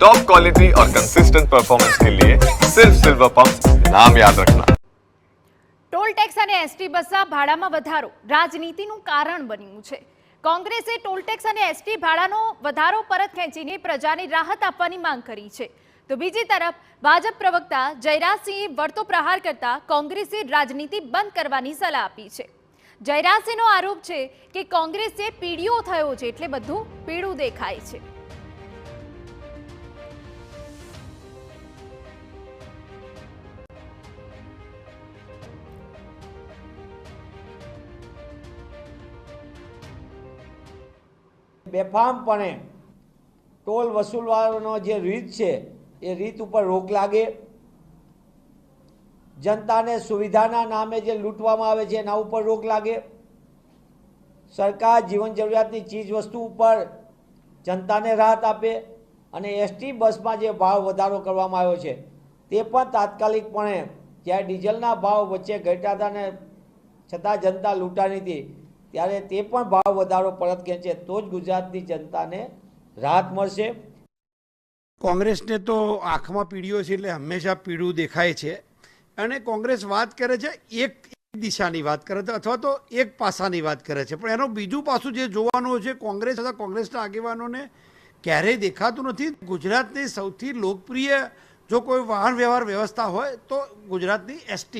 Top quality और consistent performance के लिए सिर्फ सिल्वर पंप नाम याद रखना। ટોલ ટેક્સ અને એસટી બસના ભાડામાં વધારો રાજનીતિનું કારણ બન્યું છે। કોંગ્રેસે ટોલ ટેક્સ અને એસટી ભાડાનો વધારો પરત ખેંચીને પ્રજાને રાહત આપવાની માંગ કરી છે, તો બીજી તરફ ભાજપ પ્રવક્તા જયરાજસિંહે વળતો પ્રહાર કરતા કોંગ્રેસે રાજનીતિ બંધ કરવાની સલાહ આપી છે। જયરાજસિંહનો આરોપ છે કે કોંગ્રેસે પીડીઓ થયો છે એટલે બધું પીળું દેખાય છે। બેફામપણે ટોલ વસૂલવાનો જે રીત છે એ રીત ઉપર રોક લાગે, જનતાને સુવિધાના નામે જે લૂંટવામાં આવે છે એના ઉપર રોક લાગે, સરકાર જીવન જરૂરિયાતની ચીજ વસ્તુ ઉપર જનતાને રાહત આપે અને એસટી બસમાં જે ભાવ વધારો કરવામાં આવ્યો છે તે પણ તાત્કાલિકપણે જ્યારે ડીઝલના ભાવ વચ્ચે ઘટ્યા હતા ને છતાં જનતા લૂંટાણી હતી ત્યારે તે પણ ભાવ વધારો પરત ખેંચે તો જ ગુજરાતની જનતાને રાહત મળશે। કોંગ્રેસને તો આંખમાં પીળીઓ છે એટલે હંમેશા પીળું દેખાય છે અને કોંગ્રેસ વાત કરે છે એક દિશાની વાત કરે છે અથવા તો એક પાસાની વાત કરે છે, પણ એનો બીજું પાસું જે જોવાનું છે કોંગ્રેસ અથવા કોંગ્રેસના આગેવાનોને ક્યારેય દેખાતું નથી। ગુજરાતની સૌથી લોકપ્રિય જો કોઈ વાહન વ્યવહાર વ્યવસ્થા હોય તો ગુજરાતની એસટી